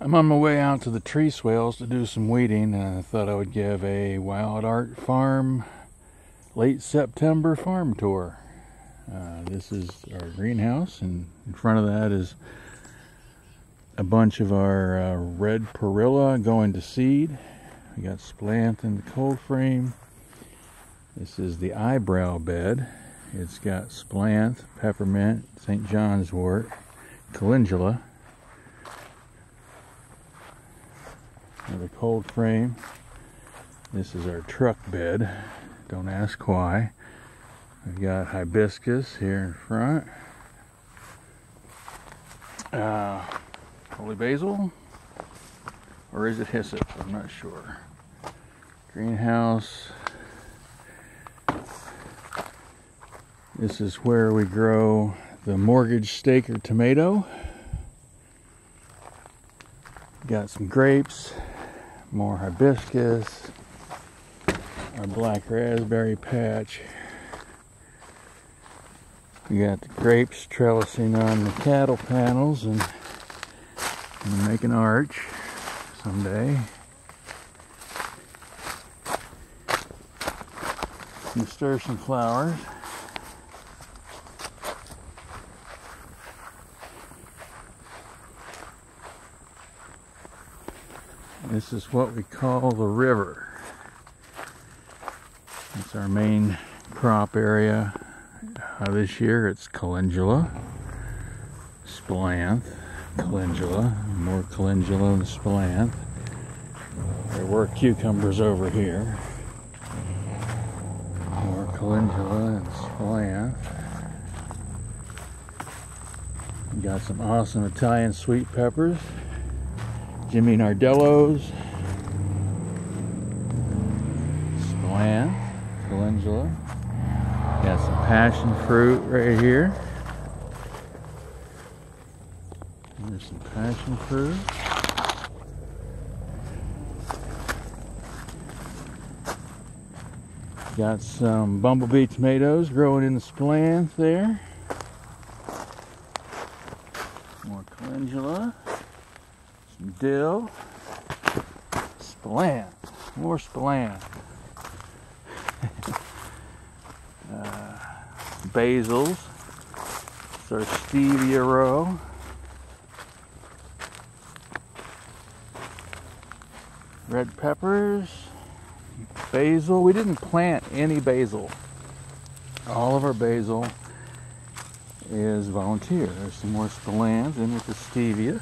I'm on my way out to the tree swales to do some weeding, and I thought I would give a Wild Art Farm late September farm tour. This is our greenhouse, and in front of that is a bunch of our red perilla going to seed. We got splanth in the cold frame. This is the eyebrow bed. It's got splanth, peppermint, St. John's wort, calendula. Another cold frame. This is our truck bed. Don't ask why. We've got hibiscus here in front. Holy Basil, or is it hyssop? I'm not sure. Greenhouse. This is where we grow the mortgage staker tomato. Got some grapes, more hibiscus, our black raspberry patch. We got the grapes trellising on the cattle panels, and we'll make an arch someday. Nasturtium flowers. This is what we call the river. It's our main crop area. This year it's calendula, splanth, calendula, more calendula and splanth. There were cucumbers over here. More calendula and splanth. We got some awesome Italian sweet peppers. Jimmy Nardellos, splanth, calendula. Got some passion fruit right here. There's some passion fruit. Got some bumblebee tomatoes growing in the splanth there. More calendula. Some dill. Splanth. More splanth. Basils. It's our stevia row. Red peppers. Basil. We didn't plant any basil. All of our basil is volunteer. There's some more splanth in with the stevia.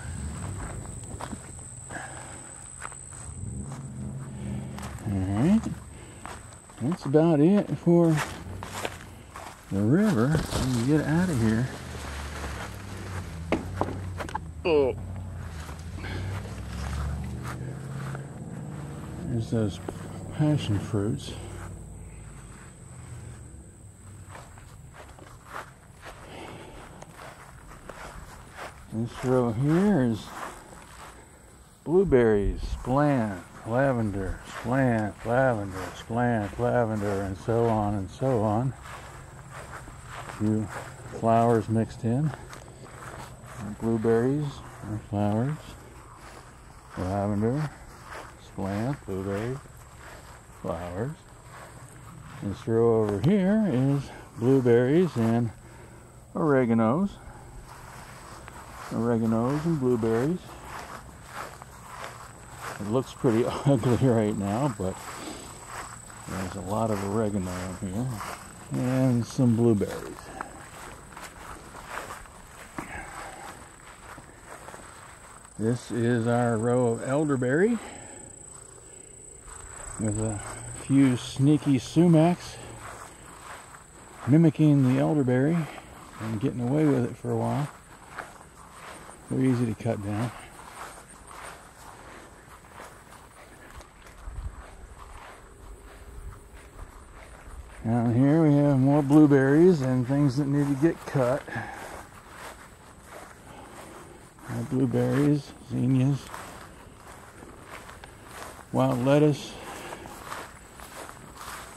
Alright. That's about it for the river. Let me get out of here. Oh. There's those passion fruits. This row here is blueberries, splanth, lavender, splanth, lavender, splanth, lavender, and so on and so on. A few flowers mixed in. Blueberries or flowers, lavender, splanth, blueberries, flowers. This row over here is blueberries and oreganos and blueberries. It looks pretty ugly right now, but there's a lot of oregano in here. And some blueberries. This is our row of elderberry with a few sneaky sumacs mimicking the elderberry and getting away with it for a while. Very easy to cut down. Down here we have more blueberries and things that need to get cut. More blueberries, zinnias, wild lettuce,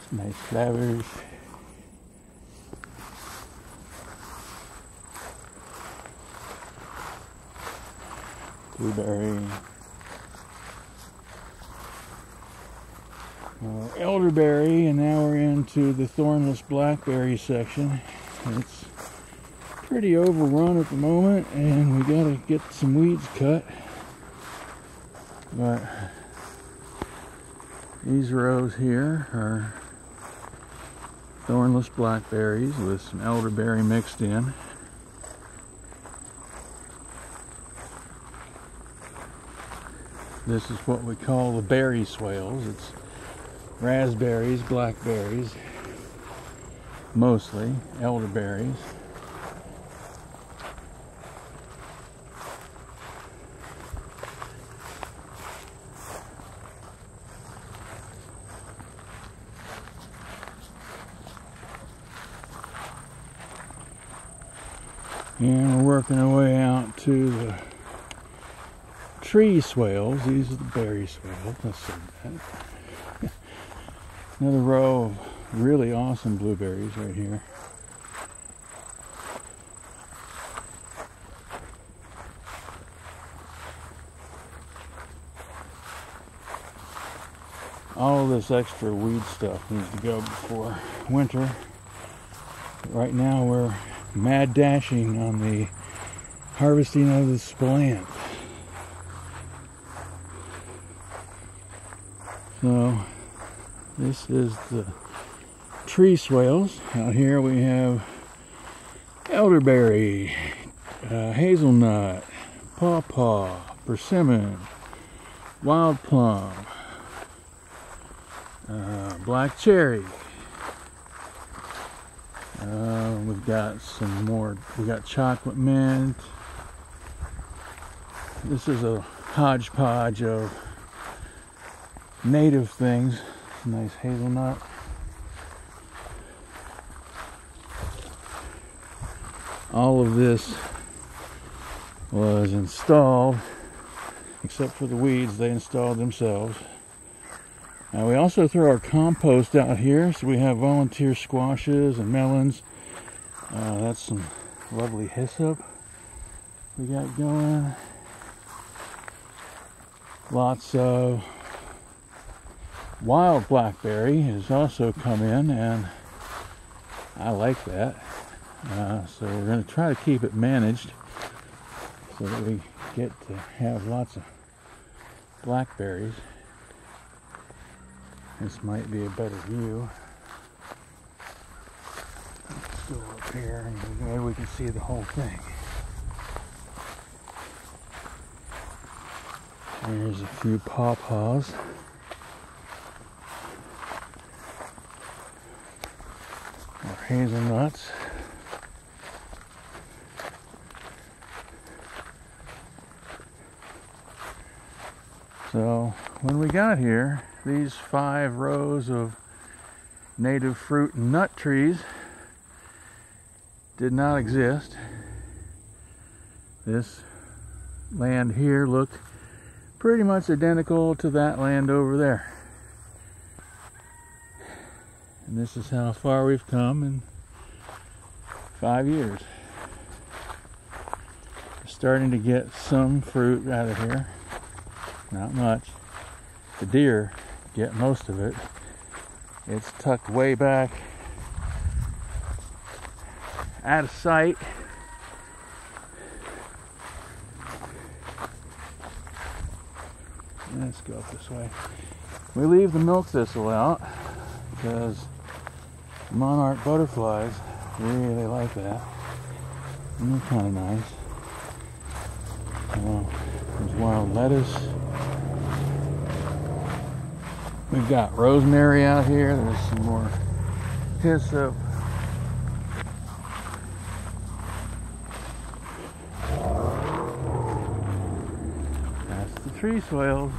some nice flowers. blueberry, elderberry, and now we're into the thornless blackberry section. It's pretty overrun at the moment, and we gotta get some weeds cut. But these rows here are thornless blackberries with some elderberry mixed in. This is what we call the berry swales. It's raspberries, blackberries, mostly elderberries. And we're working our way out to the tree swales. These are the berry swales. Let's see that. Another row of really awesome blueberries right here. All of this extra weed stuff needs to go before winter. Right now we're mad dashing on the harvesting of this plant. So this is the tree swales. Out here we have elderberry, hazelnut, pawpaw, persimmon, wild plum, black cherry. We've got some more. We got chocolate mint. This is a hodgepodge of native things. Nice hazelnut. All of this was installed, except for the weeds, they installed themselves. We also throw our compost out here, so we have volunteer squashes and melons. That's some lovely hyssop we got going. Lots of wild blackberry has also come in, and I like that. So we're going to try to keep it managed so that we get to have lots of blackberries. This might be a better view. Let's go up here and maybe we can see the whole thing. There's a few pawpaws. Or hazelnuts. So when we got here, these 5 rows of native fruit and nut trees did not exist. This land here looked pretty much identical to that land over there. And this is how far we've come in 5 years. We're starting to get some fruit out of here. Not much. The deer get most of it. It's tucked way back out of sight. Let's go up this way. We leave the milk thistle out because monarch butterflies really like that. And they're kind of nice. There's wild lettuce. We've got rosemary out here. There's some more hyssop. That's the tree swales.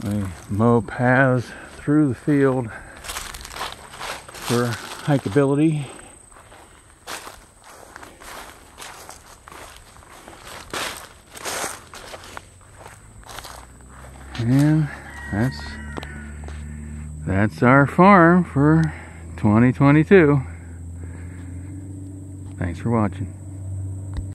We mow paths through the field for hikeability. And that's that's our farm for 2022. Thanks for watching.